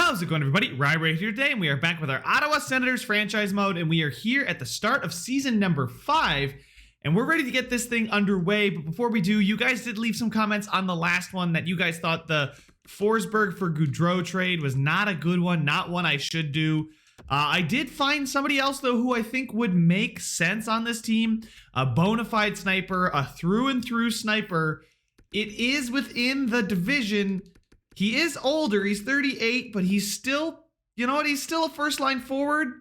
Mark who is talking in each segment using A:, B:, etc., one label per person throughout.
A: How's it going, everybody? Ryan right here today, and we are back with our Ottawa Senators franchise mode, and we are here at the start of season number 5, and we're ready to get this thing underway. But before we do, you guys did leave some comments on the last one that you guys thought the Forsberg for Gaudreau trade was not a good one, not one I should do. I did find somebody else, though, who I think would make sense on this team. A bona fide sniper, a through-and-through sniper. It is within the division. He is older, he's 38, but he's still, you know what, he's still a first-line forward.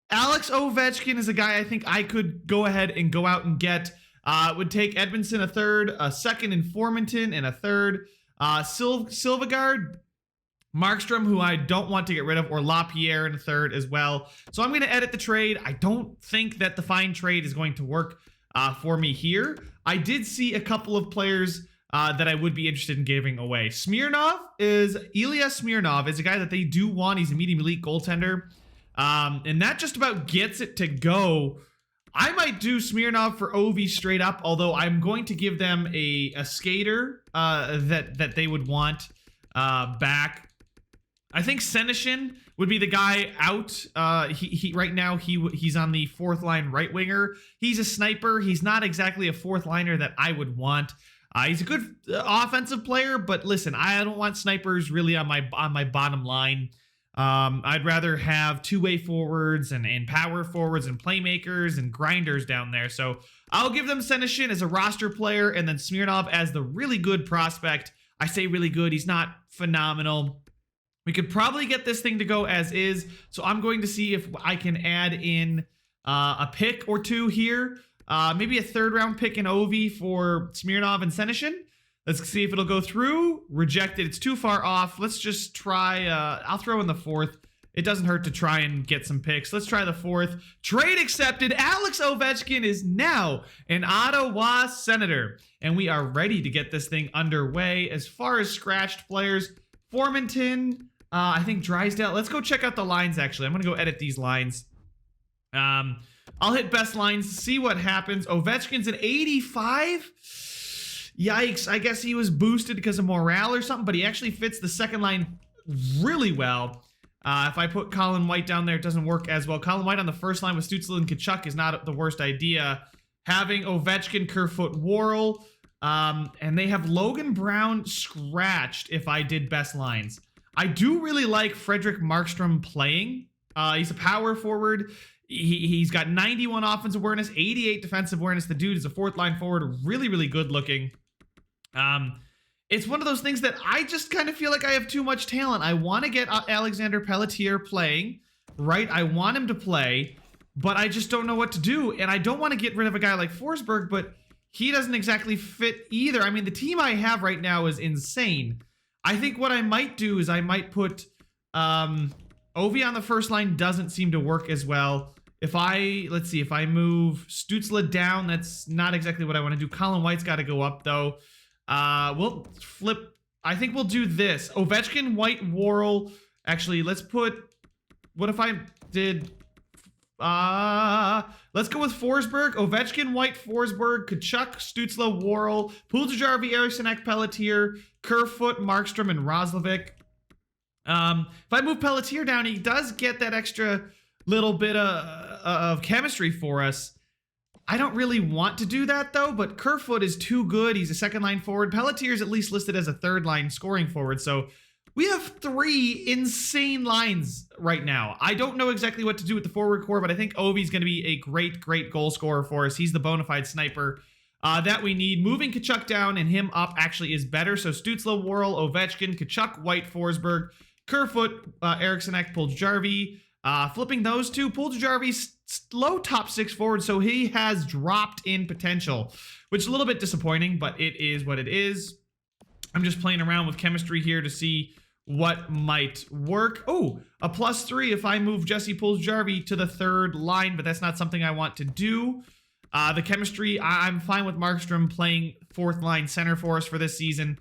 A: Alex Ovechkin is a guy I think I could go ahead and go out and get. It would take Edmondson a third, a second in Formanton, and a third. Silvegaard, Markstrom, who I don't want to get rid of, or LaPierre in a third as well. So I'm going to edit the trade. I don't think that the fine trade is going to work for me here. I did see a couple of players that I would be interested in giving away. Ilya Smirnov is a guy that they do want. He's a medium elite goaltender. And that just about gets it to go. I might do Smirnov for Ovi straight up, although I'm going to give them a skater that they would want back. I think Senyshyn would be the guy out. Right now he's on the fourth line right winger. He's a sniper. He's not exactly a fourth liner that I would want. He's a good offensive player, but listen, I don't want snipers really on my bottom line. I'd rather have two-way forwards and power forwards and playmakers and grinders down there. So I'll give them Senyshyn as a roster player and then Smirnov as the really good prospect. I say really good. He's not phenomenal. We could probably get this thing to go as is. So I'm going to see if I can add in a pick or two here. Maybe a third-round pick in Ovi for Smirnov and Senyshyn. Let's see if it'll go through. Rejected. It's too far off. Let's just try. I'll throw in the fourth. It doesn't hurt to try and get some picks. Let's try the fourth. Trade accepted. Alex Ovechkin is now an Ottawa Senator. And we are ready to get this thing underway. As far as scratched players, Formanton, I think Drysdale. Let's go check out the lines, actually. I'm going to go edit these lines. I'll hit best lines, see what happens. Ovechkin's an 85. Yikes. I guess he was boosted because of morale or something, but he actually fits the second line really well. If I put Colin White down there, it doesn't work as well. Colin White on the first line with Stützle and Tkachuk is not the worst idea. Having Ovechkin, Kerfoot, Worrell, and they have Logan Brown scratched if I did best lines. I do really like Frederick Markstrom playing. He's a power forward. He's got 91 offensive awareness, 88 defensive awareness. The dude is a fourth line forward, really, really good looking. It's one of those things that I just kind of feel like I have too much talent. I want to get Alexander Pelletier playing, right? I want him to play, but I just don't know what to do. And I don't want to get rid of a guy like Forsberg, but he doesn't exactly fit either. I mean, the team I have right now is insane. I think what I might do is I might put Ovi on the first line. Doesn't seem to work as well. Let's see, if I move Stützle down, that's not exactly what I want to do. Colin White's got to go up, though. We'll flip. I think we'll do this. Ovechkin, White, Worrell. Actually, let's put, what if I did, let's go with Forsberg. Ovechkin, White, Forsberg, Tkachuk, Stützle, Worrell, Puljujärvi, Eriksson, Pelletier, Kerfoot, Markstrom, and Roslovic. If I move Pelletier down, he does get that extra little bit of chemistry for us. I don't really want to do that, though, but Kerfoot is too good. He's a second line forward. Pelletier is at least listed as a third line scoring forward, so we have 3 insane lines right now. I don't know exactly what to do with the forward core, but I think Ovi's going to be a great, great goal scorer for us. He's the bona fide sniper that we need. Moving Tkachuk down and him up actually is better. So Stützle, Worrell, Ovechkin, Tkachuk, White, Forsberg, Kerfoot, Eriksson, Puljujärvi. Flipping those two, Puljujärvi's low top 6 forward, so he has dropped in potential, which is a little bit disappointing, but it is what it is. I'm just playing around with chemistry here to see what might work. Oh, a +3 if I move Jesse Puljujärvi to the third line, but that's not something I want to do. The chemistry, I'm fine with Markstrom playing fourth line center for us for this season.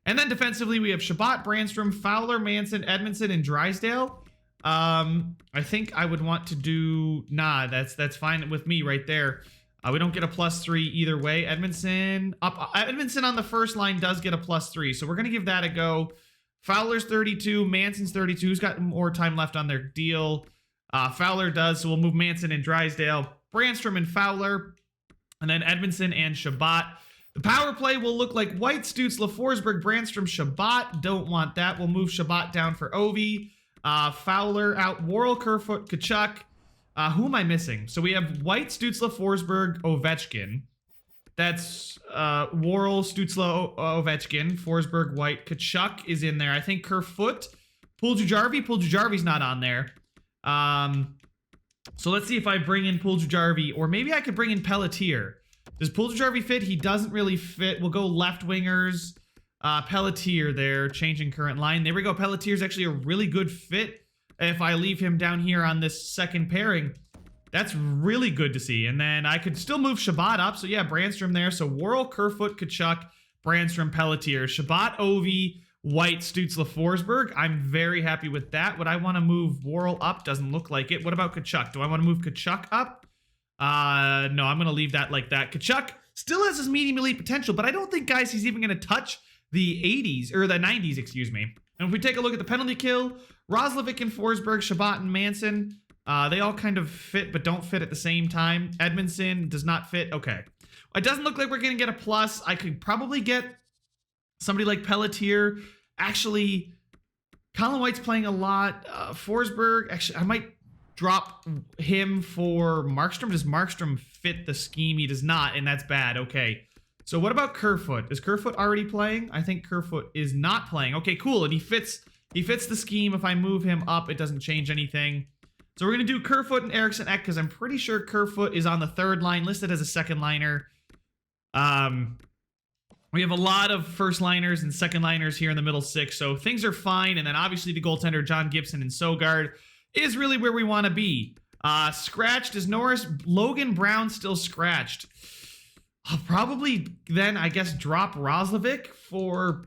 A: And then defensively, we have Shabbat, Brandstrom, Fowler, Manson, Edmondson, and Drysdale. I think I would want to do, that's fine with me right there. We don't get a +3 either way. Edmondson on the first line does get a +3, so we're going to give that a go. Fowler's 32, Manson's 32. Who's got more time left on their deal? Fowler does, so we'll move Manson and Drysdale. Brandstrom and Fowler. And then Edmondson and Shabbat. The power play will look like White, Stutzla, Forsberg, Brandstrom, Shabbat. Don't want that. We'll move Shabbat down for Ovi. Fowler out. Worrell, Kerfoot, Kachuk. Who am I missing? So we have White, Stutzla, Forsberg, Ovechkin. That's Worrell, Stutzla, Ovechkin. Forsberg, White. Kachuk is in there. I think Kerfoot. Puljujärvi. Puljujärvi's not on there. So let's see if I bring in Puljujärvi, or maybe I could bring in Pelletier. Does Puljujärvi fit? He doesn't really fit. We'll go left wingers. Pelletier there, changing current line. There we go. Pelletier's actually a really good fit if I leave him down here on this second pairing. That's really good to see. And then I could still move Shabbat up. So yeah, Brandstrom there. So Worrell, Kerfoot, Kachuk, Brandstrom, Pelletier. Shabbat, Ovi, White, Stutzla, Forsberg. I'm very happy with that. Would I want to move Worrell up? Doesn't look like it. What about Kachuk? Do I want to move Kachuk up? No, I'm going to leave that like that. Kachuk still has his medium elite potential, but I don't think, guys, he's even going to touch the 80s, or the 90s, excuse me. And if we take a look at the penalty kill, Roslovic and Forsberg, Shabbat and Manson, they all kind of fit, but don't fit at the same time. Edmondson does not fit. Okay. It doesn't look like we're going to get a plus. I could probably get somebody like Pelletier. Actually, Colin White's playing a lot. Forsberg, actually, I might drop him for Markstrom. Does Markstrom fit the scheme? He does not, and that's bad. Okay. So what about Kerfoot? Is Kerfoot already playing? I think Kerfoot is not playing. Okay, cool. And he fits the scheme. If I move him up, it doesn't change anything. So we're going to do Kerfoot and Eriksson Ek, because I'm pretty sure Kerfoot is on the third line, listed as a second liner. We have a lot of first liners and second liners here in the middle six, so things are fine. And then obviously the goaltender, John Gibson and Sogard, is really where we want to be. Scratched is Norris. Logan Brown still scratched. I'll probably then, I guess, drop Roslovic for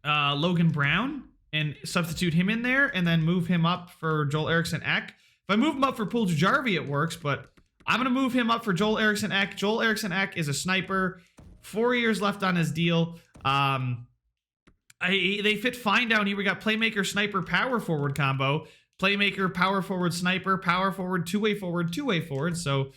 A: Logan Brown and substitute him in there, and then move him up for Joel Eriksson Ek. If I move him up for Puljujärvi, it works, but I'm going to move him up for Joel Eriksson Ek. Joel Eriksson Ek is a sniper. 4 years left on his deal. They fit fine down here. We got playmaker, sniper, power forward combo. Playmaker, power forward, sniper, power forward, two-way forward, two-way forward. So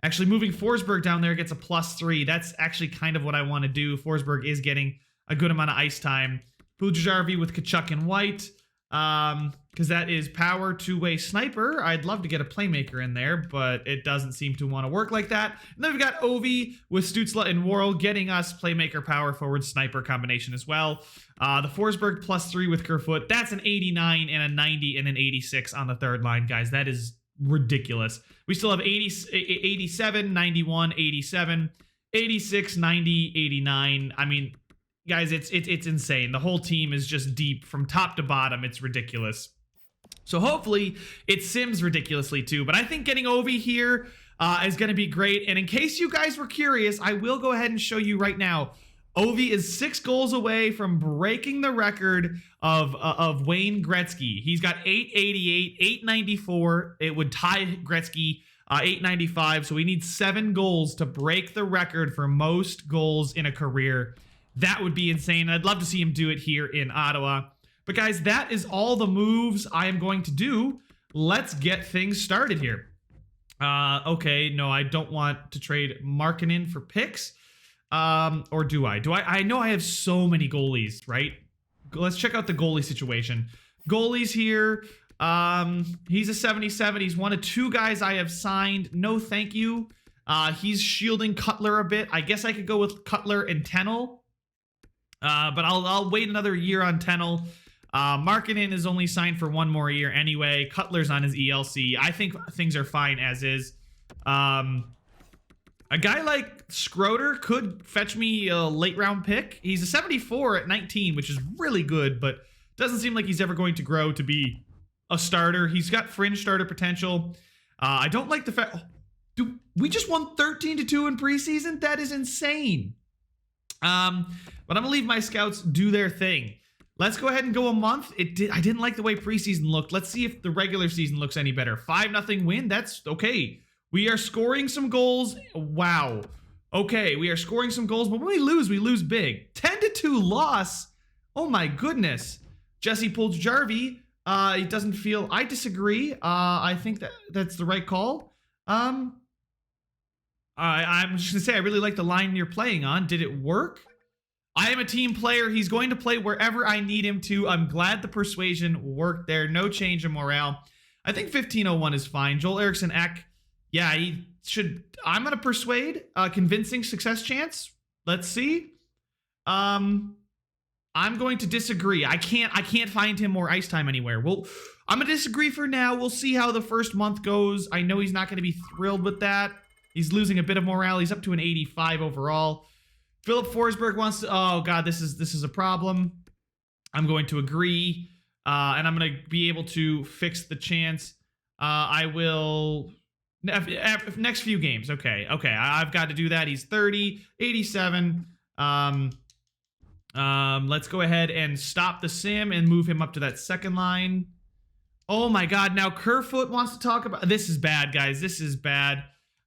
A: actually moving Forsberg down there gets a +3. That's actually kind of what I want to do. Forsberg is getting a good amount of ice time. Puljujärvi with Kachuk and White. Because that is power, two-way sniper. I'd love to get a playmaker in there, but it doesn't seem to want to work like that. And then we've got Ovi with Stutzla and Worrell getting us playmaker, power forward, sniper combination as well. The Forsberg +3 with Kerfoot. That's an 89 and a 90 and an 86 on the third line, guys. That is ridiculous. We still have 87, 91, 87, 86, 90, 89. I mean, guys, it's insane. The whole team is just deep from top to bottom. It's ridiculous. So hopefully it sims ridiculously too. But I think getting Ovi here is going to be great. And in case you guys were curious, I will go ahead and show you right now. Ovi is 6 goals away from breaking the record of Wayne Gretzky. He's got 888, 894. It would tie Gretzky 895. So we need 7 goals to break the record for most goals in a career. That would be insane. I'd love to see him do it here in Ottawa. But guys, that is all the moves I am going to do. Let's get things started here. Okay, no, I don't want to trade Markkanen for picks. Or do I? I know I have so many goalies, right? Let's check out the goalie situation. Goalies here. He's a 77. He's one of 2 guys I have signed. No, thank you. He's shielding Cutler a bit. I guess I could go with Cutler and Tennell. But I'll wait another year on Tennell. Markkanen is only signed for 1 more year anyway. Cutler's on his ELC. I think things are fine as is. A guy like Schroeder could fetch me a late round pick. He's a 74 at 19, which is really good, but doesn't seem like he's ever going to grow to be a starter. He's got fringe starter potential. I don't like the fact... Dude, we just won 13-2 in preseason? That is insane. But I'm going to leave my scouts do their thing. Let's go ahead and go a month. I didn't like the way preseason looked. Let's see if the regular season looks any better. 5-0 win. That's okay. We are scoring some goals. Wow. Okay, we are scoring some goals, but when we lose big. 10-2 loss. Oh my goodness. Jesse Puljujarvi, he doesn't feel. I disagree. I think that's the right call. I'm just gonna say I really like the line you're playing on. Did it work? I am a team player. He's going to play wherever I need him to. I'm glad the persuasion worked there. No change in morale. I think 1501 is fine. Joel Eriksson Ek, yeah, he should. I'm gonna persuade. Convincing success chance. Let's see. I'm going to disagree. I can't find him more ice time anywhere. Well, I'm gonna disagree for now. We'll see how the first month goes. I know he's not gonna be thrilled with that. He's losing a bit of morale. He's up to an 85 overall. Philip Forsberg wants to. Oh god, this is a problem. I'm going to agree, and I'm going to be able to fix the chance. I will. Next few games. Okay. I've got to do that. He's 30, 87. Let's go ahead and stop the sim and move him up to that second line. Oh my god, now Kerfoot wants to talk about. This is bad, guys. This is bad.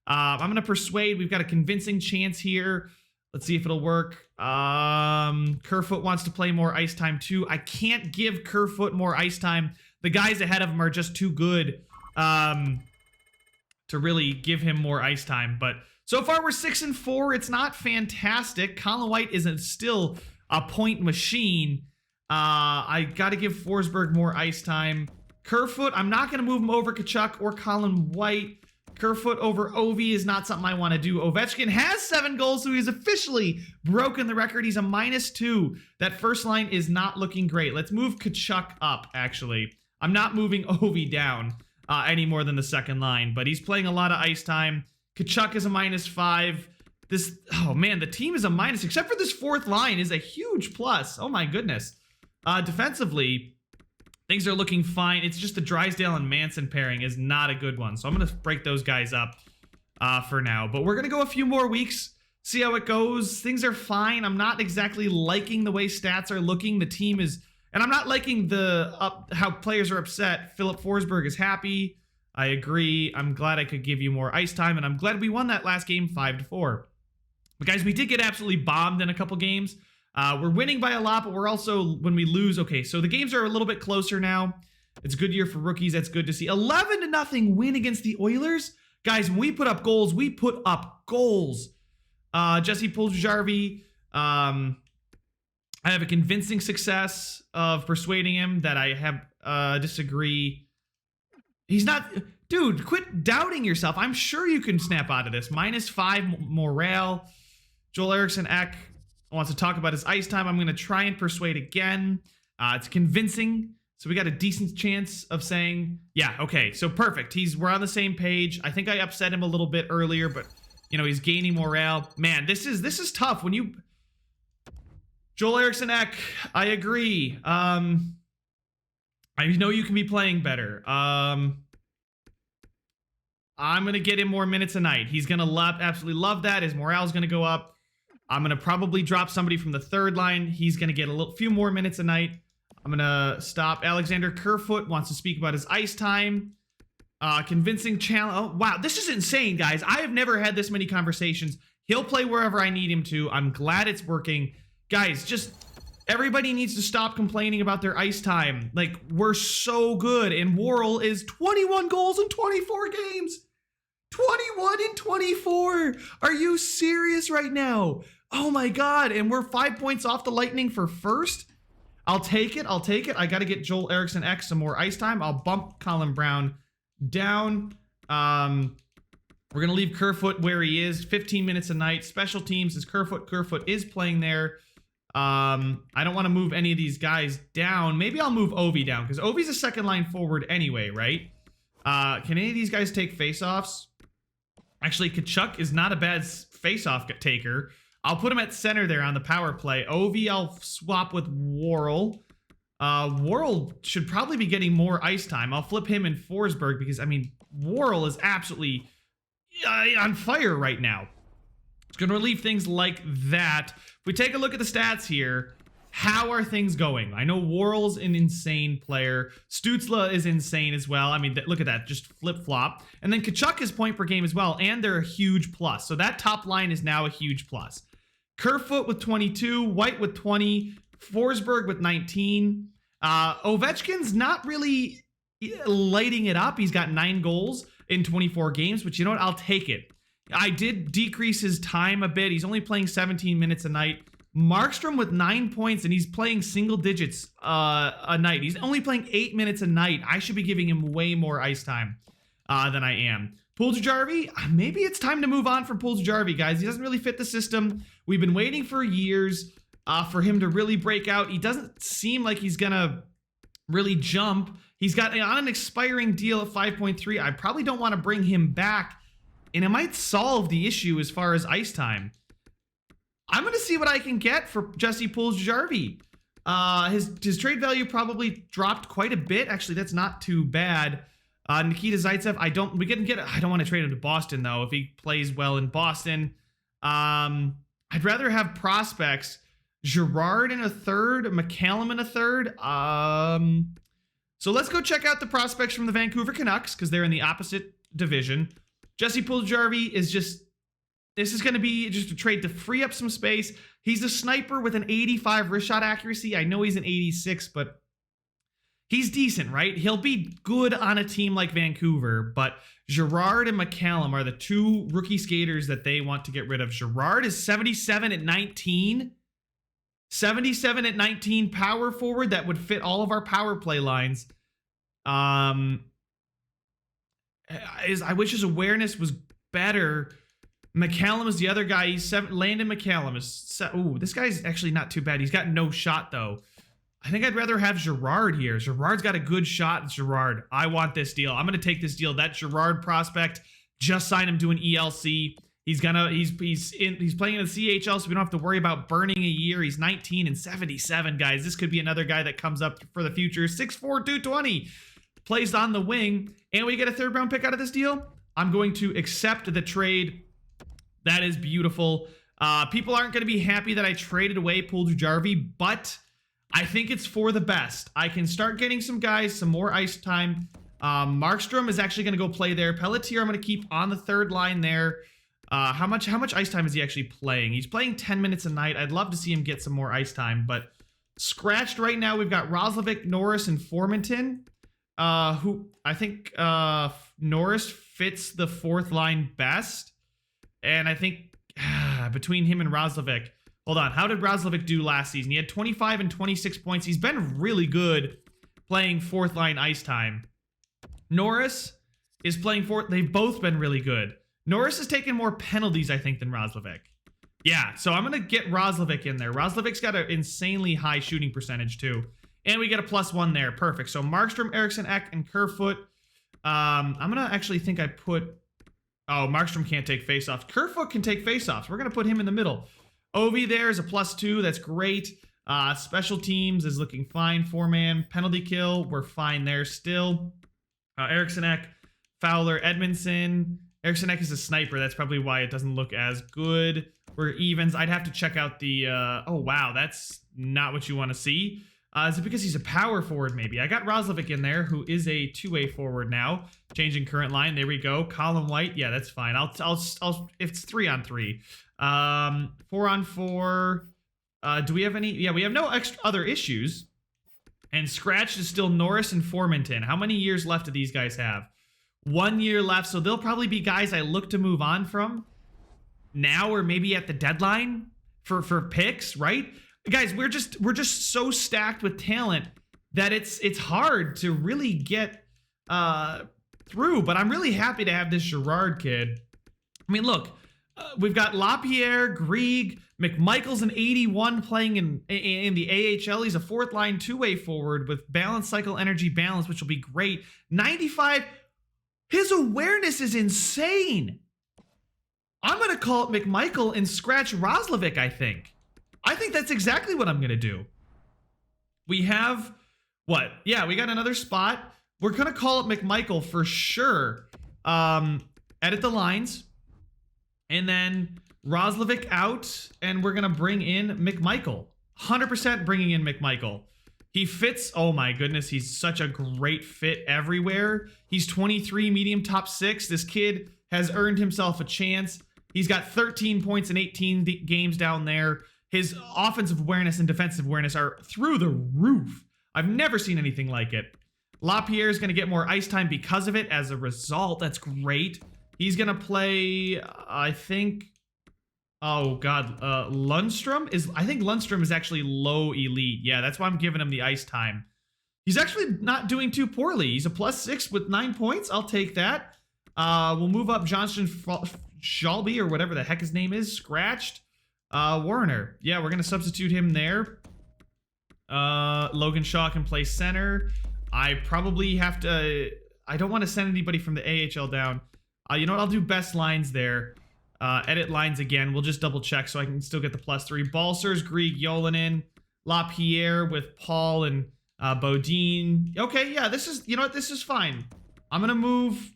A: I'm going to persuade. We've got a convincing chance here. Let's see if it'll work. Kerfoot wants to play more ice time too. I can't give Kerfoot more ice time. The guys ahead of him are just too good to really give him more ice time. But so far we're 6-4. It's not fantastic. Colin White isn't still a point machine. I got to give Forsberg more ice time. Kerfoot, I'm not going to move him over Tkachuk or Colin White. Kerfoot over Ovi is not something I want to do. Ovechkin has 7 goals, so he's officially broken the record. He's a -2. That first line is not looking great. Let's move Tkachuk up, actually. I'm not moving Ovi down any more than the second line, but he's playing a lot of ice time. Tkachuk is a -5. Oh man, the team is a minus, except for this fourth line is a huge plus. Oh my goodness. Defensively, things are looking fine. It's just the Drysdale and Manson pairing is not a good one. So I'm going to break those guys up for now. But we're going to go a few more weeks, see how it goes. Things are fine. I'm not exactly liking the way stats are looking. The team is... And I'm not liking how players are upset. Philip Forsberg is happy. I agree. I'm glad I could give you more ice time. And I'm glad we won that last game 5-4. But guys, we did get absolutely bombed in a couple games. We're winning by a lot, but we're also, when we lose, okay, so the games are a little bit closer now. It's a good year for rookies. That's good to see. 11-0 win against the Oilers. Guys, when we put up goals, we put up goals. Jesse Puljujarvi, I have a convincing success of persuading him that I have disagree. He's not... Dude, quit doubting yourself. I'm sure you can snap out of this. -5 morale. Joel Eriksson Ek wants to talk about his ice time. I'm going to try and persuade again. It's convincing, so we got a decent chance of saying, yeah, okay, so perfect. We're on the same page. I think I upset him a little bit earlier, but you know, he's gaining morale. Man, this is tough when you... Joel Eriksson Ek, I agree. I know you can be playing better. I'm going to get him more minutes a night. He's going to absolutely love that. His morale's going to go up. I'm going to probably drop somebody from the third line. He's going to get a few more minutes a night. I'm going to stop. Alexander Kerfoot wants to speak about his ice time. Convincing challenge. Oh, wow, this is insane, guys. I have never had this many conversations. He'll play wherever I need him to. I'm glad it's working. Guys, just everybody needs to stop complaining about their ice time. Like, we're so good. And Worrell is 21 goals in 24 games. 21 in 24. Are you serious right now? Oh my god. And we're 5 points off the Lightning for first. I'll take it. I got to get Joel Eriksson Ek some more ice time. I'll bump Colin Brown down. We're going to leave Kerfoot where he is. 15 minutes a night. Special teams is Kerfoot. Kerfoot is playing there. I don't want to move any of these guys down. Maybe I'll move Ovi down because Ovi's a second line forward anyway, right? Can any of these guys take faceoffs? Actually, Tkachuk is not a bad face-off taker. I'll put him at center there on the power play. Ovi, I'll swap with Worrell. Worrell should probably be getting more ice time. I'll flip him and Forsberg because, I mean, Worrell is absolutely on fire right now. It's going to relieve things like that. If we take a look at the stats here, how are things going? I know Worrell's an insane player. Stützle is insane as well. I mean, look at that. Just flip-flop. And then Tkachuk is point per game as well, and they're a huge plus. So that top line is now a huge plus. Kerfoot with 22, White with 20, Forsberg with 19. Ovechkin's not really lighting it up. He's got 9 goals in 24 games, but you know what? I'll take it. I did decrease his time a bit. He's only playing 17 minutes a night. Markstrom with 9 points, and he's playing single digits a night. He's only playing 8 minutes a night. I should be giving him way more ice time than I am. Puljujarvi, maybe it's time to move on from Puljujarvi, guys. He doesn't really fit the system. We've been waiting for years for him to really break out. He doesn't seem like he's gonna really jump. He's got on an expiring deal at 5.3. I probably don't want to bring him back, and it might solve the issue as far as ice time. I'm going to see what I can get for Jesse Puljujarvi. His trade value probably dropped quite a bit. Actually, that's not too bad. Nikita Zaitsev, I don't want to trade him to Boston, though, if he plays well in Boston. I'd rather have prospects. Girard in a third, McCallum in a third. So let's go check out the prospects from the Vancouver Canucks, because they're in the opposite division. Jesse Puljujarvi is this is going to be just a trade to free up some space. He's a sniper with an 85 wrist shot accuracy. I know he's an 86, but he's decent, right? He'll be good on a team like Vancouver, but Girard and McCallum are the 2 rookie skaters that they want to get rid of. Girard is 77 at 19. 77 at 19 power forward that would fit all of our power play lines. I wish his awareness was better. McCallum is the other guy. Landon McCallum is... this guy's actually not too bad. He's got no shot, though. I think I'd rather have Girard here. Girard's got a good shot. Girard, I want this deal. I'm going to take this deal. That Girard prospect, just signed him to an ELC. He's playing in the CHL, so we don't have to worry about burning a year. He's 19 and 77, guys. This could be another guy that comes up for the future. 6'4", 220. Plays on the wing. And we get a 3rd round pick out of this deal. I'm going to accept the trade. That is beautiful. People aren't going to be happy that I traded away Puljujarvi, but I think it's for the best. I can start getting some guys some more ice time. Markstrom is actually going to go play there. Pelletier I'm going to keep on the 3rd line there. How much ice time is he actually playing? He's playing 10 minutes a night. I'd love to see him get some more ice time, but scratched right now, we've got Roslovic, Norris, and Formanton, who I think Norris fits the 4th line best. And I think between him and Roslovic, hold on, how did Roslovic do last season? He had 25 and 26 points. He's been really good playing 4th line ice time. Norris is playing 4th. They've both been really good. Norris has taken more penalties, I think, than Roslovic. Yeah, so I'm going to get Roslovic in there. Roslovic's got an insanely high shooting percentage, too. And we get a +1 there. Perfect. So Markstrom, Eriksson, Ek, and Kerfoot. I'm going to actually think I put... Oh, Markstrom can't take faceoffs. Kerfoot can take faceoffs. We're going to put him in the middle. Ovi there is a +2. That's great. Special teams is looking fine. 4-man. Penalty kill. We're fine there still. Eriksson, Ek, Fowler, Edmondson. Eriksson Ek is a sniper. That's probably why it doesn't look as good. We're evens. I'd have to check out the... oh, wow. That's not what you want to see. Is it because he's a power forward, maybe? I got Roslovic in there, who is a 2-way forward now. Changing current line. There we go. Colin White. Yeah, that's fine. I'll if it's 3-on-3. 4-on-4. Do we have any? Yeah, we have no other issues. And scratched is still Norris and Formanton. How many years left do these guys have? 1 year left, so they'll probably be guys I look to move on from now, or maybe at the deadline for picks, right? Guys, we're just so stacked with talent that it's hard to really get through. But I'm really happy to have this Girard kid. I mean, look, we've got LaPierre, Grieg, McMichael's an 81 playing in the AHL. He's a 4th line 2-way forward with balance, cycle, energy, balance, which will be great. 95. His awareness is insane. I'm going to call it McMichael and scratch Roslovic, I think. I think that's exactly what I'm going to do. We have, what? Yeah, we got another spot. We're going to call it McMichael for sure. Edit the lines. And then Roslovic out. And we're going to bring in McMichael. 100% bringing in McMichael. He fits, oh my goodness, he's such a great fit everywhere. He's 23, medium top 6. This kid has earned himself a chance. He's got 13 points in 18 games down there. His offensive awareness and defensive awareness are through the roof. I've never seen anything like it. LaPierre is going to get more ice time because of it as a result. That's great. He's going to play, I think... Oh, God. Lundstrom is... I think Lundstrom is actually low elite. Yeah, that's why I'm giving him the ice time. He's actually not doing too poorly. He's a +6 with 9 points. I'll take that. We'll move up Johnston Shalby or whatever the heck his name is. Scratched. Warner. Yeah, we're going to substitute him there. Logan Shaw can play center. I probably have to... I don't want to send anybody from the AHL down. You know what? I'll do best lines there. Edit lines again. We'll just double check so I can still get the +3. Balsers, Grieg, Yolanin, LaPierre with Paul and Bodine. Okay, yeah, this is... You know what? This is fine. I'm going to move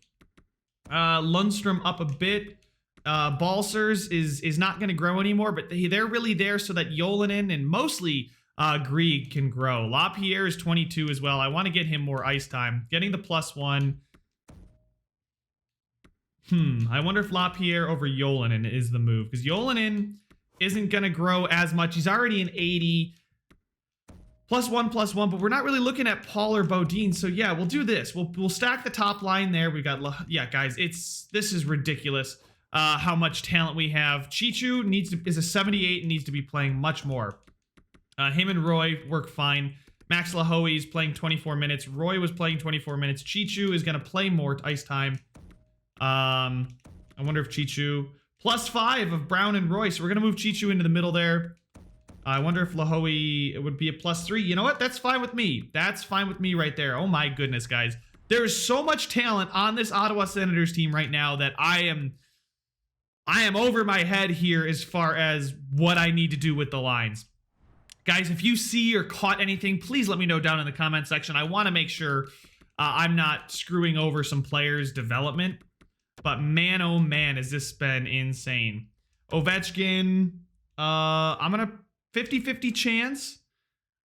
A: Lundstrom up a bit. Balsers is not going to grow anymore, but they're really there so that Yolanin and mostly Grieg can grow. LaPierre is 22 as well. I want to get him more ice time. Getting the +1. I wonder if LaPierre over Yolanin is the move, because Yolanin isn't going to grow as much. He's already an 80. +1, but we're not really looking at Paul or Bodine. So yeah, we'll do this. We'll stack the top line there. We got, yeah, guys, this is ridiculous. How much talent we have. Chichu is a 78 and needs to be playing much more. Him and Roy work fine. Max Lahoe is playing 24 minutes. Roy was playing 24 minutes. Chichu is going to play more ice time. I wonder if Chichu... +5 of Brown and Roy. So we're going to move Chichu into the middle there. I wonder if Lahoe it would be a +3. You know what? That's fine with me. That's fine with me right there. Oh my goodness, guys. There is so much talent on this Ottawa Senators team right now that I am over my head here as far as what I need to do with the lines. Guys, if you see or caught anything, please let me know down in the comment section. I want to make sure I'm not screwing over some players' development. But man, oh man, has this been insane. Ovechkin, I'm going to 50-50 chance.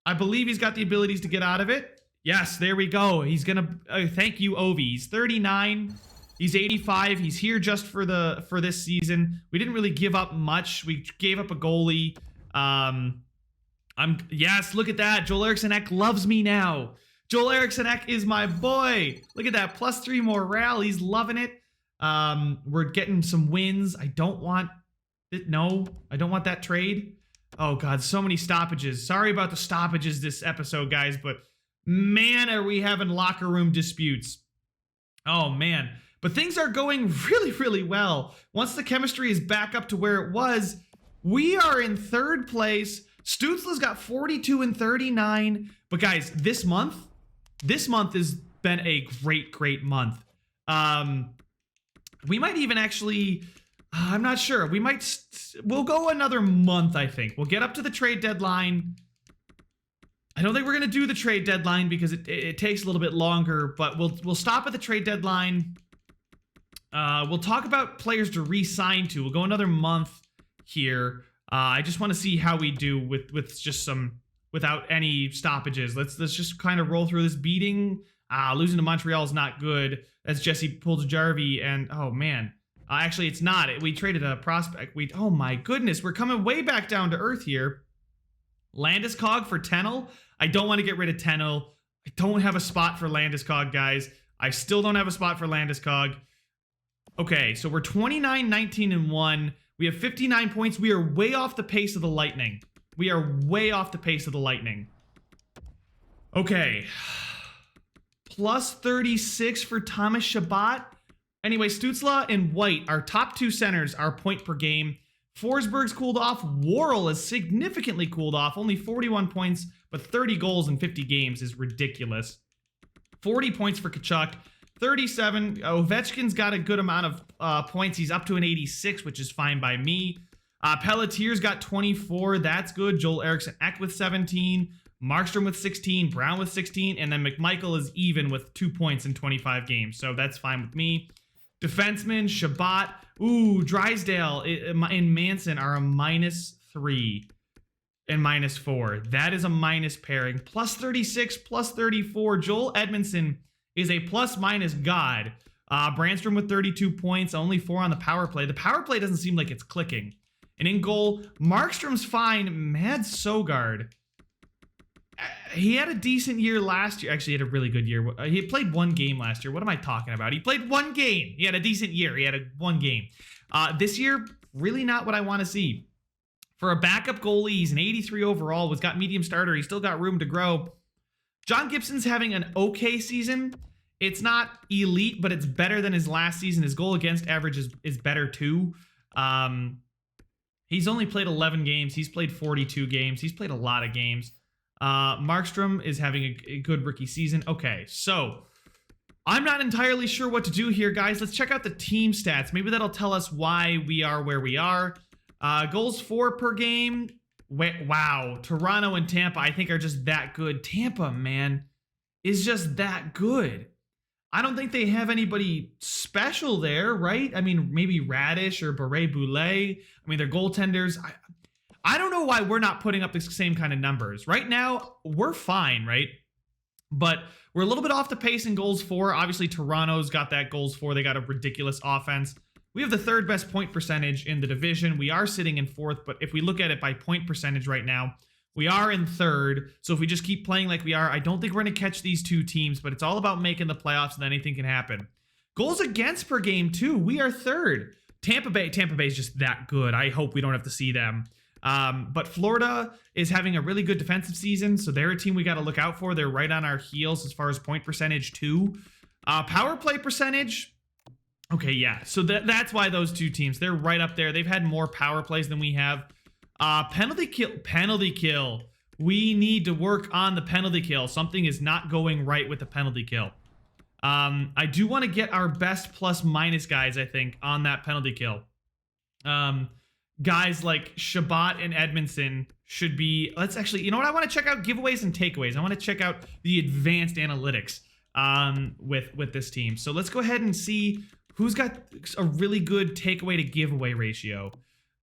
A: I believe he's got the abilities to get out of it. Yes, there we go. He's going to, thank you, Ovi. He's 39. He's 85. He's here just for this season. We didn't really give up much. We gave up a goalie. Yes, look at that. Joel Eriksson Ek loves me now. Joel Eriksson Ek is my boy. Look at that. +3 morale. He's loving it. We're getting some wins. I don't want it. No, I don't want that trade. Oh God, so many stoppages. Sorry about the stoppages this episode, guys, but man, are we having locker room disputes. Oh man, but things are going really, really well. Once the chemistry is back up to where it was, we are in 3rd place. Stützle's got 42 and 39. But guys, this month has been a great month. We might even actually, I'm not sure. We'll go another month, I think. We'll get up to the trade deadline. I don't think we're going to do the trade deadline because it takes a little bit longer, but we'll stop at the trade deadline. We'll talk about players to re-sign to. We'll go another month here. I just want to see how we do with just without any stoppages. Let's just kind of roll through this beating. Losing to Montreal is not good. That's Jesse Puljujarvi, and oh man. Actually, it's not. We traded a prospect. Oh my goodness, we're coming way back down to earth here. Landeskog for Tennell. I don't want to get rid of Tennell. I don't have a spot for Landeskog, guys. I still don't have a spot for Landeskog. Okay, so we're 29, 19, and 1. We have 59 points. We are way off the pace of the Lightning. We are way off the pace of the Lightning. Okay. +36 for Thomas Chabot. Anyway, Stützle and White, our top 2 centers, are point per game. Forsberg's cooled off. Worrell has significantly cooled off. Only 41 points, but 30 goals in 50 games is ridiculous. 40 points for Tkachuk. 37. Ovechkin's got a good amount of points. He's up to an 86, which is fine by me. Pelletier's got 24. That's good. Joel Eriksson Ek with 17. Markstrom with 16. Brown with 16. And then McMichael is even with 2 points in 25 games. So that's fine with me. Defenseman, Chabot. Ooh, Drysdale and Manson are a -3 and -4. That is a minus pairing. +36, +34. Joel Edmondson is a plus-minus god. Brandstrom with 32 points, only 4 on the power play. The power play doesn't seem like it's clicking. And in goal, Markstrom's fine. Mad Sogard. He had a decent year last year. Actually, he had a really good year. He played one game last year. What am I talking about? He played one game. He had a decent year. He had one game. This year, really not what I want to see. For a backup goalie, he's an 83 overall, was got medium starter. He's still got room to grow. John Gibson's having an okay season. It's not elite, but it's better than his last season. His goal against average is better too. He's only played 11 games. He's played 42 games. He's played a lot of games. Markstrom is having a good rookie season. Okay, so I'm not entirely sure what to do here, guys. Let's check out the team stats. Maybe that'll tell us why we are where we are. Goals for per game. Wow, Toronto and Tampa, I think, are just that good. Tampa, man, is just that good. I don't think they have anybody special there, right? I mean, maybe Radish or Beret-Boulet. I mean, they're goaltenders. I don't know why we're not putting up the same kind of numbers. Right now, we're fine, right? But we're a little bit off the pace in goals for. Obviously, Toronto's got that goals for. They got a ridiculous offense. We have the third best point percentage in the division. We are sitting in fourth, but if we look at it by point percentage right now, we are in third. So if we just keep playing like we are, I don't think we're going to catch these two teams, but it's all about making the playoffs and anything can happen. Goals against per game, too. We are third. Tampa Bay is just that good. I hope we don't have to see them. But Florida is having a really good defensive season, so they're a team we got to look out for. They're right on our heels as far as point percentage, too. Power play percentage. Okay, yeah. So that's why those two teams, they're right up there. They've had more power plays than we have. Penalty kill. We need to work on the penalty kill. Something is not going right with the penalty kill. I do want to get our best plus minus guys, I think, on that penalty kill. Guys like Shabbat and Edmondson should be... Let's actually... You know what? I want to check out giveaways and takeaways. I want to check out the advanced analytics with this team. So let's go ahead and see who's got a really good takeaway to giveaway ratio.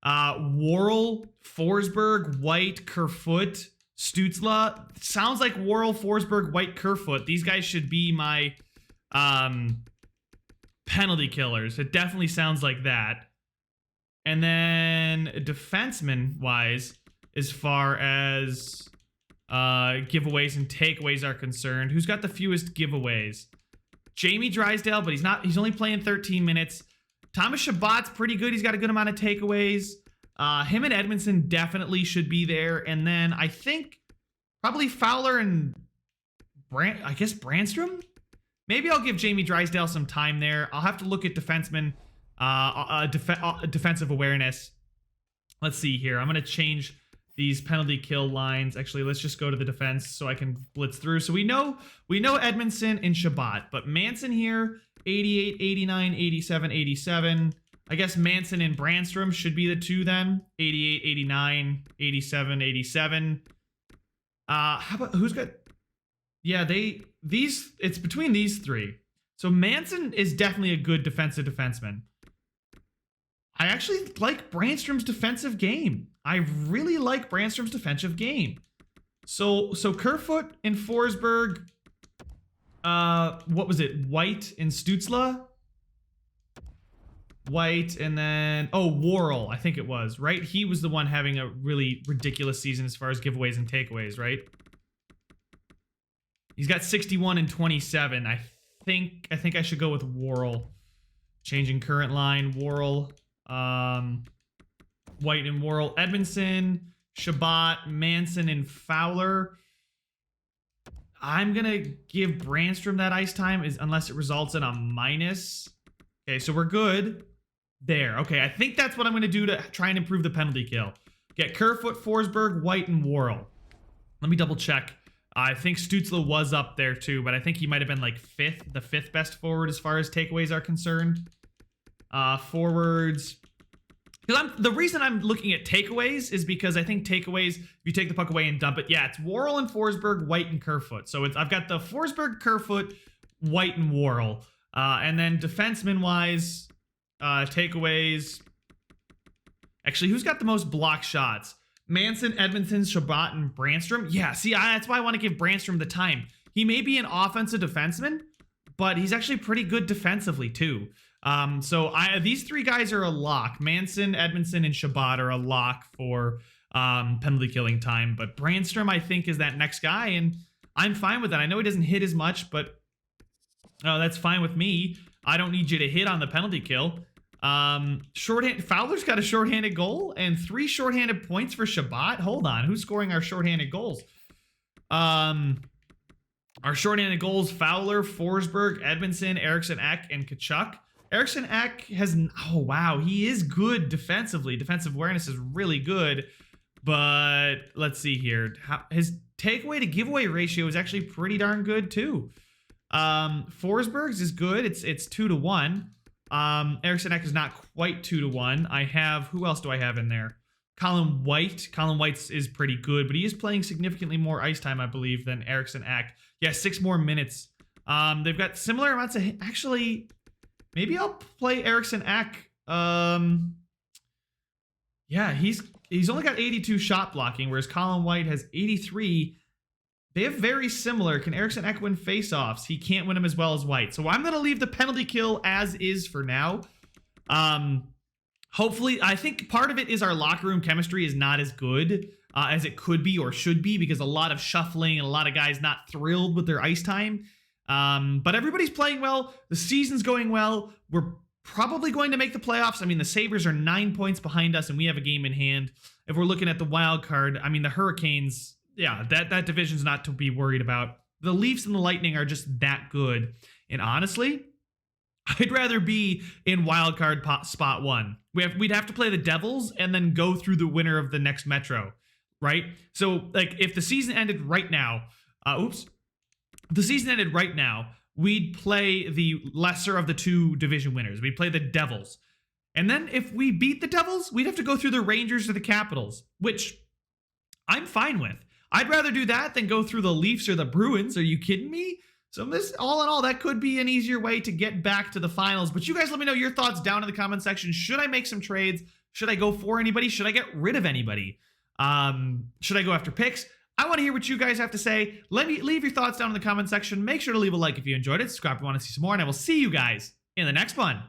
A: Worrell, Forsberg, White, Kerfoot, Stützle. Sounds like Worrell, Forsberg, White, Kerfoot. These guys should be my penalty killers. It definitely sounds like that. And then defenseman-wise, as far as giveaways and takeaways are concerned, who's got the fewest giveaways? Jamie Drysdale, but he's only playing 13 minutes. Thomas Shabbat's pretty good. He's got a good amount of takeaways. Him and Edmondson definitely should be there. And then I think probably Fowler and Brandstrom? Maybe I'll give Jamie Drysdale some time there. I'll have to look at defenseman defensive awareness. Let's see here. I'm going to change these penalty kill lines. Actually, let's just go to the defense so I can blitz through. So we know Edmondson and Shabbat, but Manson here, 88, 89, 87, 87. I guess Manson and Brandstrom should be the two then. 88, 89, 87, 87. How about who's got... Yeah, it's between these three. So Manson is definitely a good defensive defenseman. I actually like Brandstrom's defensive game. I really like Brandstrom's defensive game. So Kerfoot and Forsberg. What was it? White and Stützle? White and then... Oh, Worrell, I think it was, right? He was the one having a really ridiculous season as far as giveaways and takeaways, right? He's got 61 and 27. I think I should go with Worrell. Changing current line. Worrell. White and Worrell. Edmondson, Shabbat, Manson, and Fowler. I'm going to give Brandstrom that ice time unless it results in a minus. Okay, so we're good there. Okay, I think that's what I'm going to do to try and improve the penalty kill. Get Kerfoot, Forsberg, White, and Worrell. Let me double check. I think Stützle was up there too, but I think he might have been like the fifth best forward as far as takeaways are concerned. Forwards. Because the reason I'm looking at takeaways is because I think takeaways, if you take the puck away and dump it, yeah, it's Worrell and Forsberg, White and Kerfoot. So I've got the Forsberg, Kerfoot, White and Worrell. And then defenseman-wise, takeaways. Actually, who's got the most block shots? Manson, Edmondson, Shabbat, and Brandstrom. Yeah, see, that's why I want to give Brandstrom the time. He may be an offensive defenseman, but he's actually pretty good defensively too. So these three guys are a lock. Manson, Edmondson, and Shabbat are a lock for penalty killing time. But Brandstrom, I think, is that next guy, and I'm fine with that. I know he doesn't hit as much, but that's fine with me. I don't need you to hit on the penalty kill. Shorthand Fowler's got a shorthanded goal and 3 shorthanded points for Shabbat. Hold on, who's scoring our shorthanded goals? Our shorthanded goals: Fowler, Forsberg, Edmondson, Eriksson Ek, and Kachuk. Eriksson Ek has, oh wow, he is good defensively. Defensive awareness is really good, but let's see here. His takeaway to giveaway ratio is actually pretty darn good too. Forsberg's is good. It's 2-1. Eriksson Ek is not quite 2-1. I have, who else do I have in there? Colin White. Colin White's is pretty good, but he is playing significantly more ice time, I believe, than Eriksson Ek. Yeah, 6 more minutes. They've got similar amounts of, actually, maybe I'll play Eriksson Ek. Yeah, he's only got 82 shot blocking, whereas Colin White has 83. They have very similar. Can Eriksson Ek win faceoffs? He can't win them as well as White. So I'm going to leave the penalty kill as is for now. Hopefully, I think part of it is our locker room chemistry is not as good as it could be or should be, because a lot of shuffling and a lot of guys not thrilled with their ice time. But everybody's playing well. The season's going well. We're probably going to make the playoffs. I mean, the Sabres are 9 points behind us, and we have a game in hand. If we're looking at the wild card, I mean, the Hurricanes, yeah, that division's not to be worried about. The Leafs and the Lightning are just that good. And honestly, I'd rather be in wild card spot 1. We'd have to play the Devils and then go through the winner of the next Metro, right? So, like, if the season ended right now, if the season ended right now, we'd play the lesser of the 2 division winners. We'd play the Devils. And then if we beat the Devils, we'd have to go through the Rangers or the Capitals, which I'm fine with. I'd rather do that than go through the Leafs or the Bruins. Are you kidding me? So this, all in all, that could be an easier way to get back to the finals. But you guys let me know your thoughts down in the comment section. Should I make some trades? Should I go for anybody? Should I get rid of anybody? Should I go after picks? I want to hear what you guys have to say. Leave your thoughts down in the comment section. Make sure to leave a like if you enjoyed it. Subscribe if you want to see some more. And I will see you guys in the next one.